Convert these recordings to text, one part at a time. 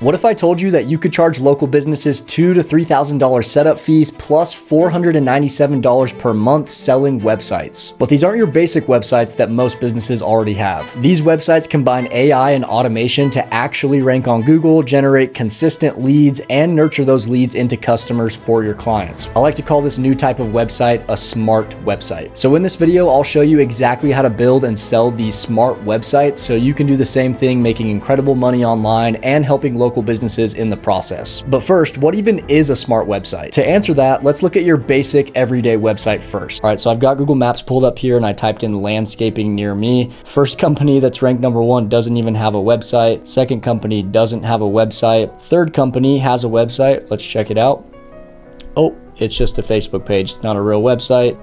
What if I told you that you could charge local businesses $2,000 to $3,000 setup fees plus $497 per month selling websites? But these aren't your basic websites that most businesses already have. These websites combine AI and automation to actually rank on Google, generate consistent leads, and nurture those leads into customers for your clients. I like to call this new type of website a smart website. So in this video, I'll show you exactly how to build and sell these smart websites so you can do the same thing, making incredible money online and helping local businesses in the process. But first, what even is a smart website? To answer that, let's look at your basic everyday website first. All right, so I've got Google Maps pulled up here and I typed in landscaping near me. First company that's ranked number 1 doesn't even have a website. Second company doesn't have a website. Third company has a website. Let's check it out. Oh, it's just a Facebook page. It's not a real website.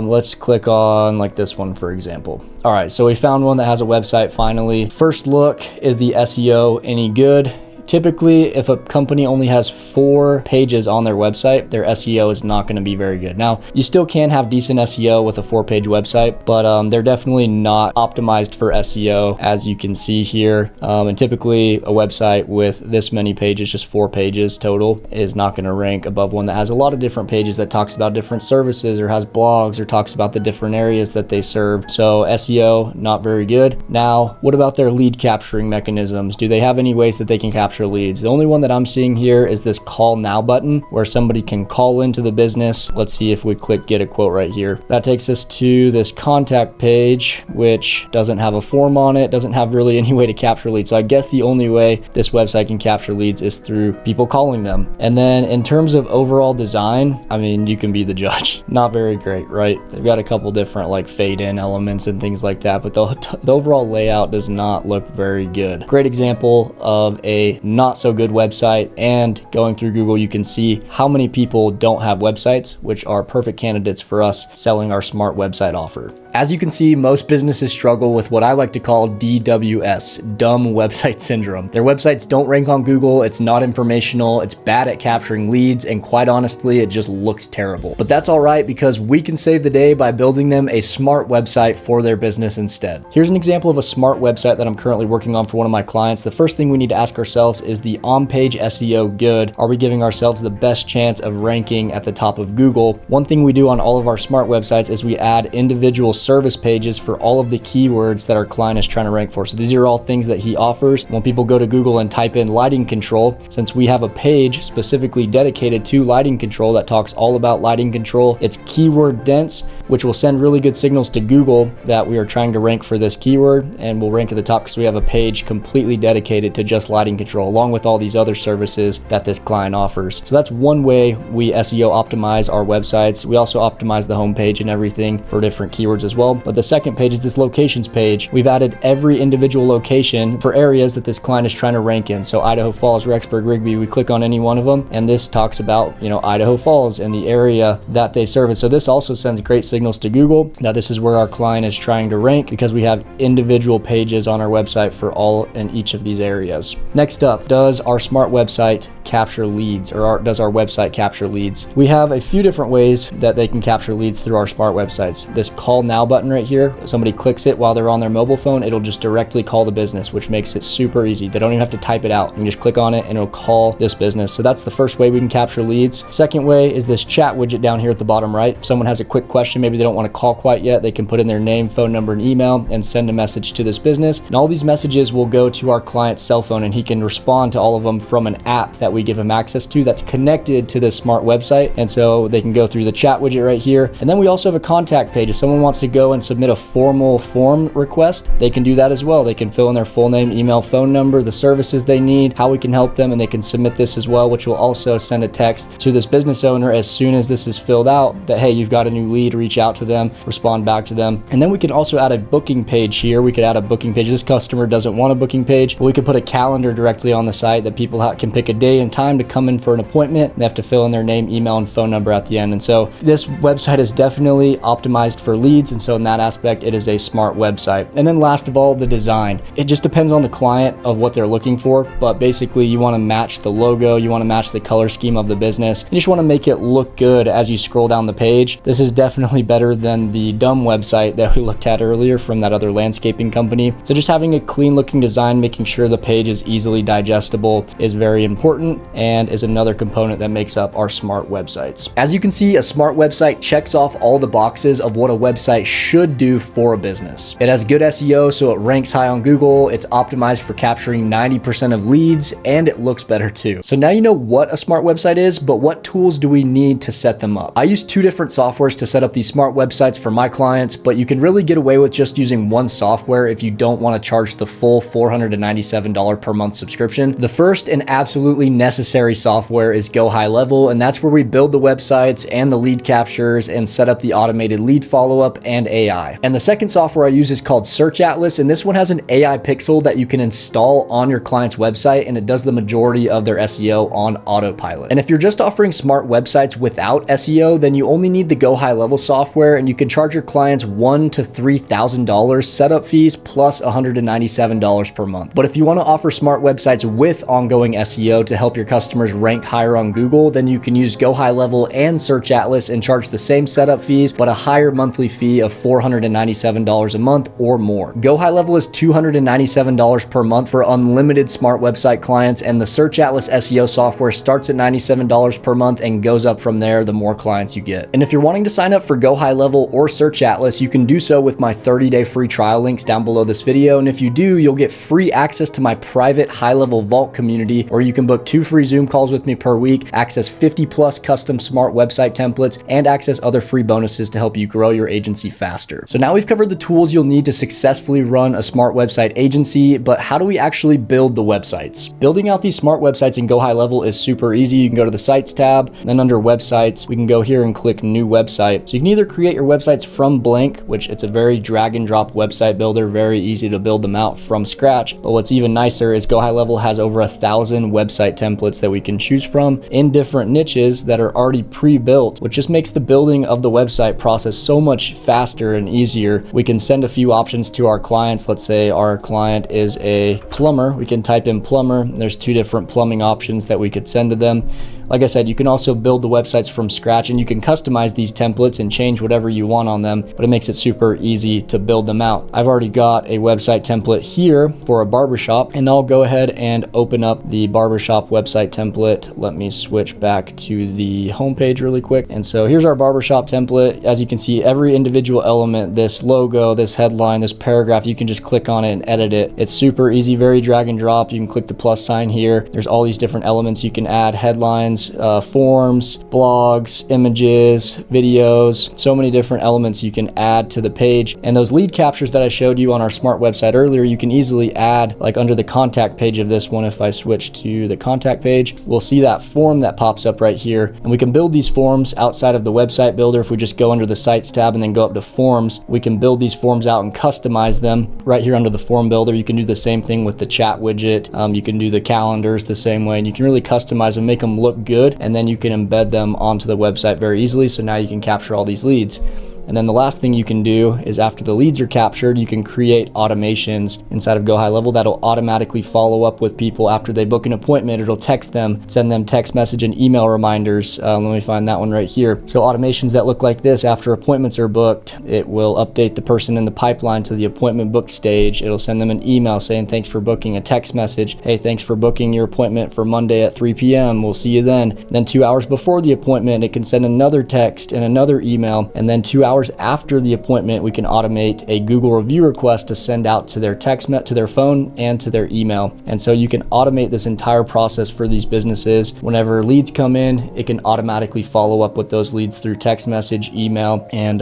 Let's click on like this one, for example. All right, so we found one that has a website finally. First look, is the SEO any good? Typically, if a company only has 4 pages on their website, their SEO is not going to be very good. Now, you still can have decent SEO with a 4-page website, but they're definitely not optimized for SEO, as you can see here. And typically, a website with this many pages, just 4 pages total, is not going to rank above one that has a lot of different pages that talks about different services or has blogs or talks about the different areas that they serve. So SEO, not very good. Now, what about their lead capturing mechanisms? Do they have any ways that they can capture leads? The only one that I'm seeing here is this call now button where somebody can call into the business. Let's see if we click get a quote right here. That takes us to this contact page, which doesn't have a form on it, doesn't have really any way to capture leads. So I guess the only way this website can capture leads is through people calling them. And then in terms of overall design, I mean, you can be the judge. Not very great, right? They've got a couple different like fade in elements and things like that, but the overall layout does not look very good. Great example of a not so good website, and going through Google, you can see how many people don't have websites, which are perfect candidates for us selling our smart website offer. As you can see, most businesses struggle with what I like to call DWS, dumb website syndrome. Their websites don't rank on Google, it's not informational, it's bad at capturing leads, and quite honestly, it just looks terrible. But that's all right, because we can save the day by building them a smart website for their business instead. Here's an example of a smart website that I'm currently working on for one of my clients. The first thing we need to ask ourselves is the on-page SEO good? Are we giving ourselves the best chance of ranking at the top of Google? One thing we do on all of our smart websites is we add individual service pages for all of the keywords that our client is trying to rank for. So these are all things that he offers. When people go to Google and type in lighting control, since we have a page specifically dedicated to lighting control that talks all about lighting control, it's keyword dense, which will send really good signals to Google that we are trying to rank for this keyword, and we'll rank at the top because we have a page completely dedicated to just lighting control, along with all these other services that this client offers. So that's one way we SEO optimize our websites. We also optimize the homepage and everything for different keywords as well. But the second page is this locations page. We've added every individual location for areas that this client is trying to rank in. So Idaho Falls, Rexburg, Rigby, we click on any one of them, and this talks about, Idaho Falls and the area that they service. So this also sends great signals to Google that this is where our client is trying to rank, because we have individual pages on our website for all and each of these areas. Next up, does our smart website capture leads, or does our website capture leads? We have a few different ways that they can capture leads through our smart websites. This call now button right here, if somebody clicks it while they're on their mobile phone, it'll just directly call the business, which makes it super easy. They don't even have to type it out. You can just click on it and it'll call this business. So that's the first way we can capture leads. Second way is this chat widget down here at the bottom right. If someone has a quick question, maybe they don't want to call quite yet, they can put in their name, phone number, and email and send a message to this business. And all these messages will go to our client's cell phone, and he can respond to all of them from an app that we give them access to that's connected to this smart website. And so they can go through the chat widget right here. And then we also have a contact page. If someone wants to go and submit a formal form request, they can do that as well. They can fill in their full name, email, phone number, the services they need, how we can help them, and they can submit this as well, which will also send a text to this business owner as soon as this is filled out that, hey, you've got a new lead, reach out to them, respond back to them. And then we can also add a booking page here. We could add a booking page. This customer doesn't want a booking page, but we could put a calendar directly on the site that people can pick a day and time to come in for an appointment. They have to fill in their name, email, and phone number at the end. And so this website is definitely optimized for leads. And so in that aspect, it is a smart website. And then last of all, the design. It just depends on the client of what they're looking for, but basically you want to match the logo, you want to match the color scheme of the business. You just want to make it look good as you scroll down the page. This is definitely better than the dumb website that we looked at earlier from that other landscaping company. So just having a clean looking design, making sure the page is easily digestible is very important and is another component that makes up our smart websites. As you can see, a smart website checks off all the boxes of what a website should do for a business. It has good SEO, so it ranks high on Google. It's optimized for capturing 90% of leads, and it looks better too. So now you know what a smart website is, but what tools do we need to set them up? I use 2 different softwares to set up these smart websites for my clients, but you can really get away with just using one software if you don't want to charge the full $497 per month subscription. The first and absolutely necessary software is GoHighLevel, and that's where we build the websites and the lead captures and set up the automated lead follow-up and AI. And the second software I use is called Search Atlas, and this one has an AI pixel that you can install on your client's website, and it does the majority of their SEO on autopilot. And if you're just offering smart websites without SEO, then you only need the GoHighLevel software, and you can charge your clients $1,000 to $3,000 setup fees plus $197 per month. But if you want to offer smart websites with ongoing SEO to help your customers rank higher on Google, then you can use GoHighLevel and Search Atlas and charge the same setup fees, but a higher monthly fee of $497 a month or more. GoHighLevel is $297 per month for unlimited smart website clients, and the Search Atlas SEO software starts at $97 per month and goes up from there the more clients you get. And if you're wanting to sign up for GoHighLevel or Search Atlas, you can do so with my 30-day free trial links down below this video. And if you do, you'll get free access to my private HighLevel Vault community, where you can book 2 free Zoom calls with me per week, access 50 plus custom smart website templates, and access other free bonuses to help you grow your agency faster. So now we've covered the tools you'll need to successfully run a smart website agency, but how do we actually build the websites? Building out these smart websites in GoHighLevel is super easy. You can go to the Sites tab, then under Websites, we can go here and click New Website. So you can either create your websites from blank, which it's a very drag and drop website builder, very easy to build them out from scratch. But what's even nicer is GoHighLevel has over 1,000 website templates that we can choose from in different niches that are already pre-built, which just makes the building of the website process so much faster and easier. We can send a few options to our clients. Let's say our client is a plumber. We can type in plumber. There's 2 different plumbing options that we could send to them. Like I said, you can also build the websites from scratch, and you can customize these templates and change whatever you want on them, but it makes it super easy to build them out. I've already got a website template here for a barbershop, and I'll go ahead and open up the barbershop website template. Let me switch back to the homepage really quick. And so here's our barbershop template. As you can see, every individual element, this logo, this headline, this paragraph, you can just click on it and edit it. It's super easy, very drag and drop. You can click the plus sign here. There's all these different elements you can add: headlines, forms, blogs, images, videos, so many different elements you can add to the page. And those lead captures that I showed you on our smart website earlier, you can easily add, like under the contact page of this one. If I switch to the contact page, we'll see that form that pops up right here, and we can build these forms outside of the website builder. If we just go under the Sites tab and then go up to Forms, we can build these forms out and customize them right here under the form builder. You can do the same thing with the chat widget. You can do the calendars the same way, and you can really customize them, make them look good, and then you can embed them onto the website very easily. So now you can capture all these leads. And then the last thing you can do is, after the leads are captured, you can create automations inside of GoHighLevel that'll automatically follow up with people after they book an appointment. It'll text them, send them text message and email reminders. Let me find that one right here. So automations that look like this: after appointments are booked, it will update the person in the pipeline to the appointment booked stage. It'll send them an email saying thanks for booking, a text message, hey, thanks for booking your appointment for Monday at 3 p.m. We'll see you then. Then 2 hours before the appointment, it can send another text and another email. And then 2 hours after the appointment, we can automate a Google review request to send out to their to their phone and to their email. And so you can automate this entire process for these businesses. Whenever leads come in, it can automatically follow up with those leads through text message, email, and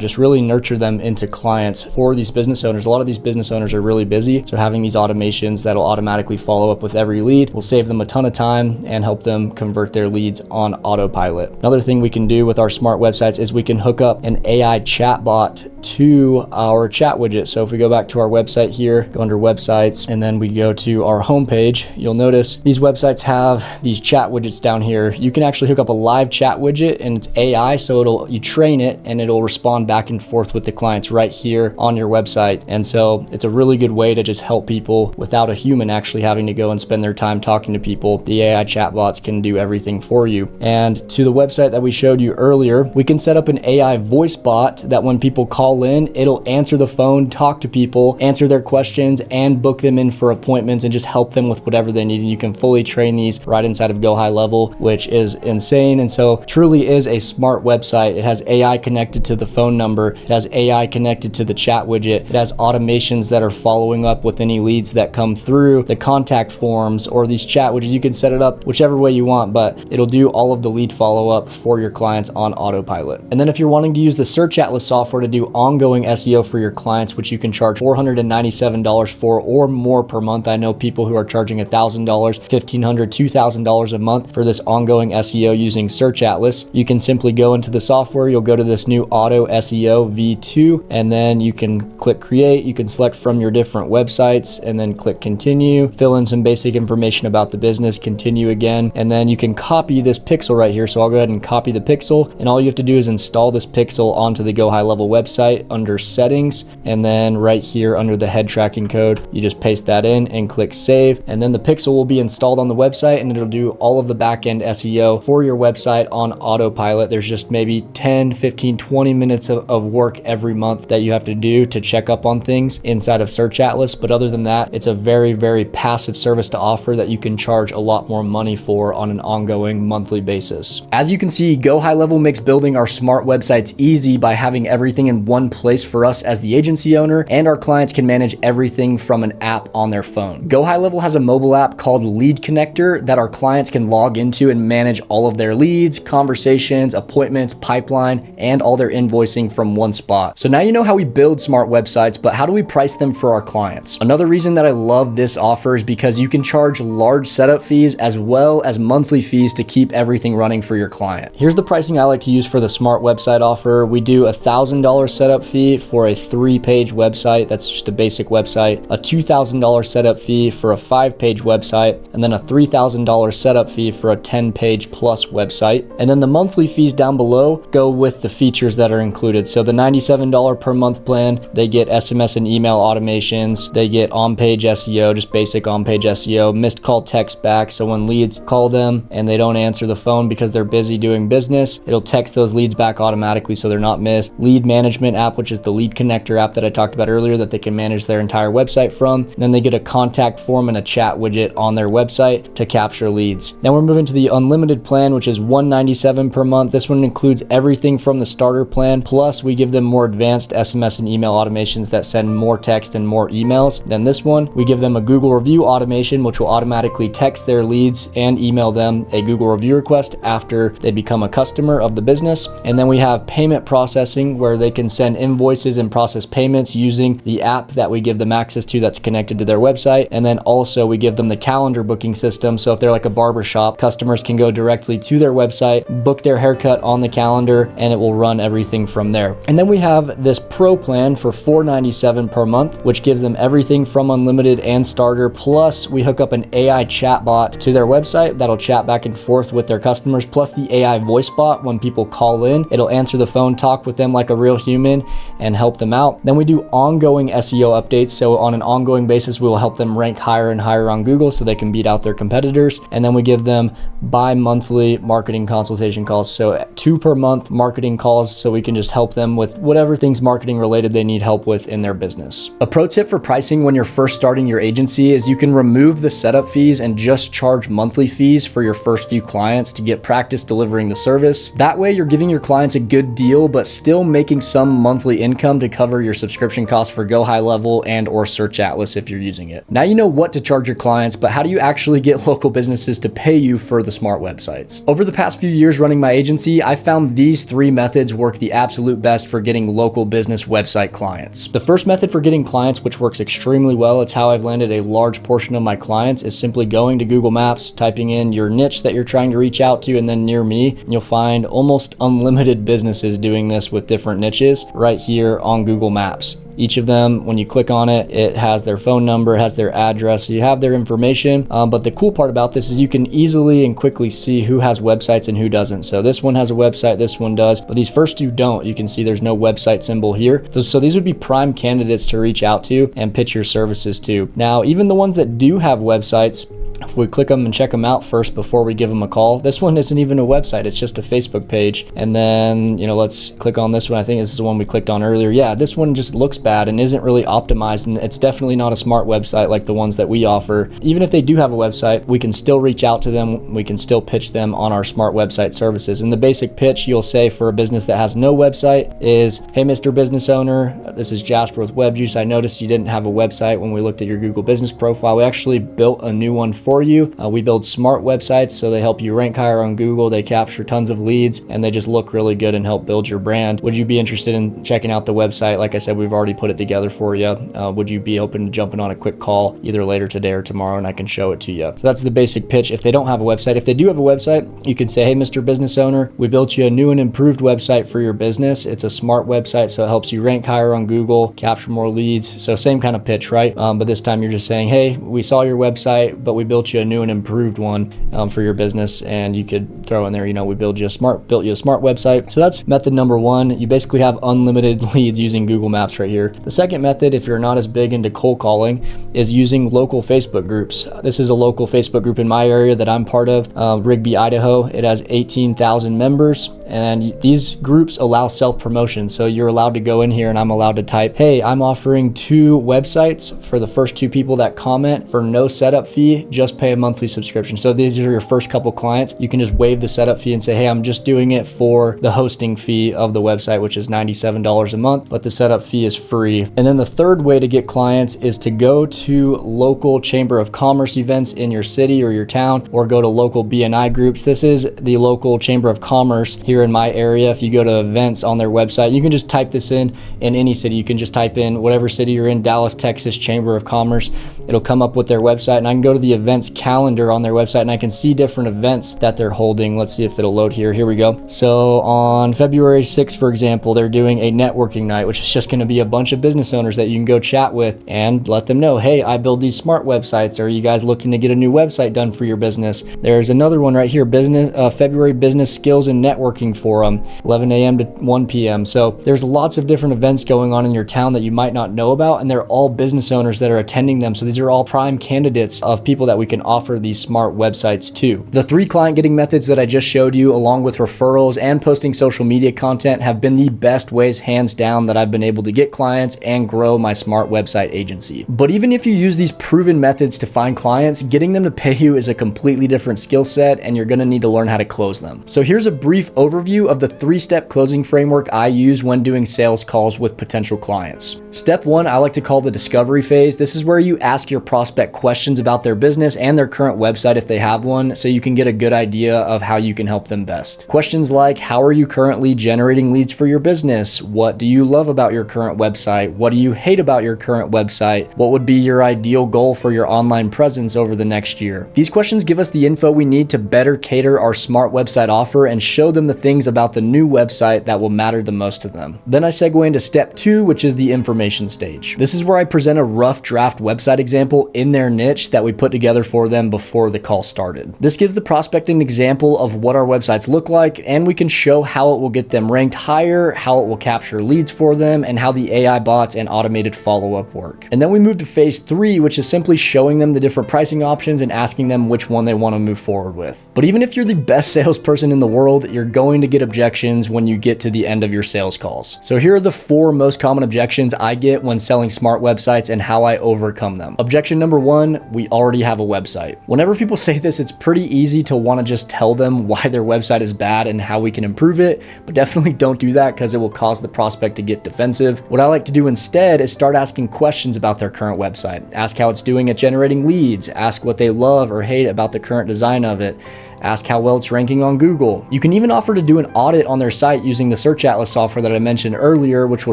just really nurture them into clients for these business owners. A lot of these business owners are really busy, so having these automations that'll automatically follow up with every lead will save them a ton of time and help them convert their leads on autopilot. Another thing we can do with our smart websites is we can hook up an AI chatbot to our chat widget. So if we go back to our website here, go under websites, and then we go to our homepage, you'll notice these websites have these chat widgets down here. You can actually hook up a live chat widget, and it's AI, so you train it and it'll respond back and forth with the clients right here on your website. And so it's a really good way to just help people without a human actually having to go and spend their time talking to people. The AI chatbots can do everything for you. And to the website that we showed you earlier, we can set up an AI voice bot that when people call in, it'll answer the phone, talk to people, answer their questions, and book them in for appointments and just help them with whatever they need. And you can fully train these right inside of GoHighLevel, which is insane. And so truly is a smart website. It has AI connected to the phone number. It has AI connected to the chat widget. It has automations that are following up with any leads that come through, the contact forms or these chat widgets. You can set it up whichever way you want, but it'll do all of the lead follow-up for your clients on autopilot. And then if you're wanting to use the Search Atlas software to do ongoing SEO for your clients, which you can charge $497 for or more per month. I know people who are charging $1,000, $1,500, $2,000 a month for this ongoing SEO using Search Atlas. You can simply go into the software, you'll go to this new Auto SEO V2, and then you can click create. You can select from your different websites and then click continue, fill in some basic information about the business, continue again, and then you can copy this pixel right here. So I'll go ahead and copy the pixel, and all you have to do is install this pixel onto the GoHighLevel website under settings, and then right here under the head tracking code, you just paste that in and click save, and then the pixel will be installed on the website and it'll do all of the back-end SEO for your website on autopilot. There's just maybe 10, 15, 20 minutes of work every month that you have to do to check up on things inside of Search Atlas, but other than that, it's a very, very passive service to offer that you can charge a lot more money for on an ongoing monthly basis. As you can see, GoHighLevel makes building our smart websites easy by having everything in one place for us as the agency owner, and our clients can manage everything from an app on their phone. GoHighLevel has a mobile app called Lead Connector that our clients can log into and manage all of their leads, conversations, appointments, pipeline, and all their invoicing from one spot. So now you know how we build smart websites, but how do we price them for our clients? Another reason that I love this offer is because you can charge large setup fees as well as monthly fees to keep everything running for your client. Here's the pricing I like to use for the smart website offer. We do $1,000 setup fee for a 3-page website. That's just a basic website. A $2,000 setup fee for a 5-page website, and then a $3,000 setup fee for a 10-page plus website. And then the monthly fees down below go with the features that are included. So the $97 per month plan, they get SMS and email automations. They get on-page SEO, just basic on-page SEO, missed call text back. So when leads call them and they don't answer the phone because they're busy doing business, it'll text those leads back automatically so they're not missed. Lead management app, which is the lead connector app that I talked about earlier that they can manage their entire website from. And then they get a contact form and a chat widget on their website to capture leads. Now we're moving to the unlimited plan, which is $197 per month. This one includes everything from the starter plan, plus we give them more advanced SMS and email automations that send more text and more emails than this one. We give them a Google review automation, which will automatically text their leads and email them a Google review request after they become a customer of the business. And then we have payment processing, where they can send invoices and process payments using the app that we give them access to that's connected to their website. And then also we give them the calendar booking system. So if they're like a barber shop, customers can go directly to their website, book their haircut on the calendar, and it will run everything from there. And then we have this pro plan for $497 per month, which gives them everything from unlimited and starter. Plus we hook up an AI chatbot to their website that'll chat back and forth with their customers, plus the AI voice bot. When people call in, it'll answer the phone, talk with them like a real human, and help them out. Then we do ongoing SEO updates. So on an ongoing basis, we will help them rank higher and higher on Google so they can beat out their competitors. And then we give them bi-monthly marketing consultation calls. So 2 per month marketing calls, so we can just help them with whatever things marketing related they need help with in their business. A pro tip for pricing when you're first starting your agency is you can remove the setup fees and just charge monthly fees for your first few clients to get practice delivering the service. That way you're giving your clients a good deal, but still making some monthly income to cover your subscription costs for GoHighLevel and or Search Atlas if you're using it. Now you know what to charge your clients, but how do you actually get local businesses to pay you for the smart websites? Over the past few years running my agency, I found these 3 methods work the absolute best for getting local business website clients. The first method for getting clients, which works extremely well, it's how I've landed a large portion of my clients, is simply going to Google Maps, typing in your niche that you're trying to reach out to, and then near me, you'll find almost unlimited businesses doing this with different niches. right here on Google Maps. Each of them, when you click on it, it has their phone number, has their address, so you have their information. But the cool part about this is you can easily and quickly see who has websites and who doesn't. So this one has a website, this one does, but these first two don't. You can see there's no website symbol here. So these would be prime candidates to reach out to and pitch your services to. Now, even the ones that do have websites, if we click them and check them out first before we give them a call, this one isn't even a website, it's just a Facebook page. And then, let's click on this one. I think this is the one we clicked on earlier. Yeah, this one just looks bad and isn't really optimized, and it's definitely not a smart website like the ones that we offer. Even if they do have a website, we can still reach out to them, we can still pitch them on our smart website services. And the basic pitch you'll say for a business that has no website is, hey Mr. Business Owner, this is Jasper with WebJuice. I noticed you didn't have a website when we looked at your Google business profile. We actually built a new one for you. We build smart websites, so they help you rank higher on Google, they capture tons of leads, and they just look really good and help build your brand. Would you be interested in checking out the website? Like I said, we've already put it together for you. Would you be open to jumping on a quick call either later today or tomorrow, and I can show it to you? So that's the basic pitch if they don't have a website. If they do have a website, you can say, hey Mr. Business Owner, we built you a new and improved website for your business. It's a smart website, so it helps you rank higher on Google, capture more leads. So same kind of pitch, right? But this time you're just saying, hey, we saw your website, but we built you a new and improved one for your business. And you could throw in there, we built you a smart website. So that's method number one. You basically have unlimited leads using Google Maps right here. The second method, if you're not as big into cold calling, is using local Facebook groups. This is a local Facebook group in my area that I'm part of, Rigby, Idaho. It has 18,000 members, and these groups allow self-promotion. So you're allowed to go in here and I'm allowed to type, hey, I'm offering 2 websites for the first 2 people that comment for no setup fee, just pay a monthly subscription. So these are your first couple clients. You can just waive the setup fee and say, hey, I'm just doing it for the hosting fee of the website, which is $97 a month, but the setup fee is free. And then the third way to get clients is to go to local Chamber of Commerce events in your city or your town, or go to local BNI groups. This is the local Chamber of Commerce here in my area. If you go to events on their website, you can just type this in any city. You can just type in whatever city you're in, Dallas, Texas, Chamber of Commerce. It'll come up with their website, and I can go to the events calendar on their website and I can see different events that they're holding. Let's see if it'll load here. Here we go. So on February 6th, for example, they're doing a networking night, which is just going to be a bunch of business owners that you can go chat with and let them know, hey, I build these smart websites. Are you guys looking to get a new website done for your business? There's another one right here, February Business Skills and Networking Forum, 11 a.m. to 1 p.m. So there's lots of different events going on in your town that you might not know about, and they're all business owners that are attending them. So these are all prime candidates of people that we can offer these smart websites to. The 3 client getting methods that I just showed you, along with referrals and posting social media content, have been the best ways, hands down, that I've been able to get clients and grow my smart website agency. But even if you use these proven methods to find clients, getting them to pay you is a completely different skill set, and you're gonna need to learn how to close them. So here's a brief overview of the 3-step closing framework I use when doing sales calls with potential clients. Step 1, I like to call the discovery phase. This is where you ask your prospect questions about their business and their current website if they have one, so you can get a good idea of how you can help them best. Questions like, how are you currently generating leads for your business? What do you love about your current website? What do you hate about your current website? What would be your ideal goal for your online presence over the next year? These questions give us the info we need to better cater our smart website offer and show them the things about the new website that will matter the most to them. Then I segue into step 2, which is the information stage. This is where I present a rough draft website example in their niche that we put together for them before the call started. This gives the prospect an example of what our websites look like, and we can show how it will get them ranked higher, how it will capture leads for them, and how the AI bots and automated follow-up work. And then we move to phase 3, which is simply showing them the different pricing options and asking them which one they want to move forward with. But even if you're the best salesperson in the world, you're going to get objections when you get to the end of your sales calls. So here are the 4 most common objections I get when selling smart websites and how I overcome them. Objection number 1, we already have a website. Whenever people say this, it's pretty easy to want to just tell them why their website is bad and how we can improve it, but definitely don't do that because it will cause the prospect to get defensive. What I like to do instead is start asking questions about their current website. Ask how it's doing at generating leads, ask what they love or hate about the current design of it, Ask how well it's ranking on Google. You can even offer to do an audit on their site using the Search Atlas software that I mentioned earlier, which will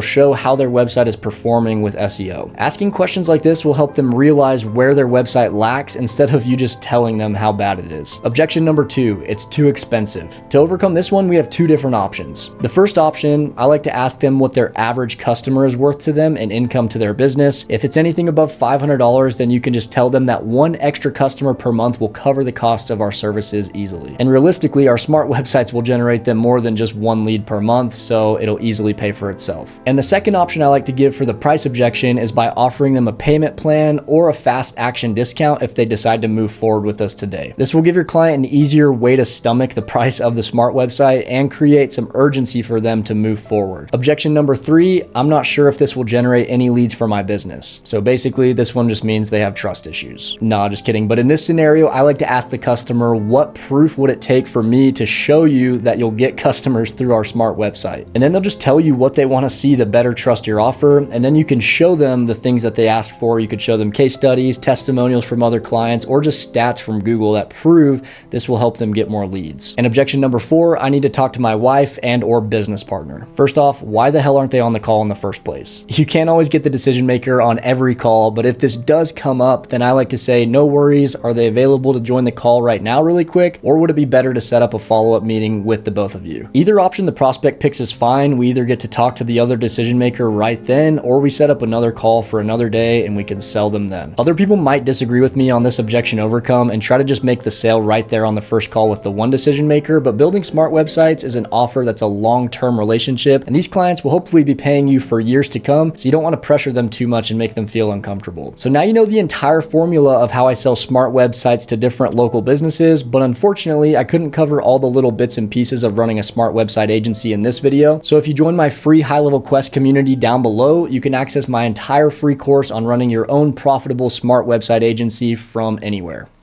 show how their website is performing with SEO. Asking questions like this will help them realize where their website lacks instead of you just telling them how bad it is. Objection number 2, it's too expensive. To overcome this one, we have 2 different options. The first option, I like to ask them what their average customer is worth to them and income to their business. If it's anything above $500, then you can just tell them that 1 extra customer per month will cover the costs of our services easily. And realistically, our smart websites will generate them more than just 1 lead per month, so it'll easily pay for itself. And the second option I like to give for the price objection is by offering them a payment plan or a fast action discount if they decide to move forward with us today. This will give your client an easier way to stomach the price of the smart website and create some urgency for them to move forward. Objection number 3, I'm not sure if this will generate any leads for my business. So basically, this one just means they have trust issues. Nah, just kidding. But in this scenario, I like to ask the customer, what proof would it take for me to show you that you'll get customers through our smart website? And then they'll just tell you what they want to see to better trust your offer. And then you can show them the things that they asked for. You could show them case studies, testimonials from other clients, or just stats from Google that prove this will help them get more leads. And objection number 4, I need to talk to my wife and or business partner. First off, why the hell aren't they on the call in the first place? You can't always get the decision maker on every call, but if this does come up, then I like to say, no worries, are they available to join the call right now really quick? Or would it be better to set up a follow-up meeting with the both of you? Either option the prospect picks is fine. We either get to talk to the other decision maker right then, or we set up another call for another day and we can sell them then. Other people might disagree with me on this objection overcome and try to just make the sale right there on the first call with the one decision maker, but building smart websites is an offer that's a long-term relationship, and these clients will hopefully be paying you for years to come, so you don't want to pressure them too much and make them feel uncomfortable. So now you know the entire formula of how I sell smart websites to different local businesses, but unfortunately, I couldn't cover all the little bits and pieces of running a smart website agency in this video. So if you join my free HighLevel Quest community down below, you can access my entire free course on running your own profitable smart website agency from anywhere.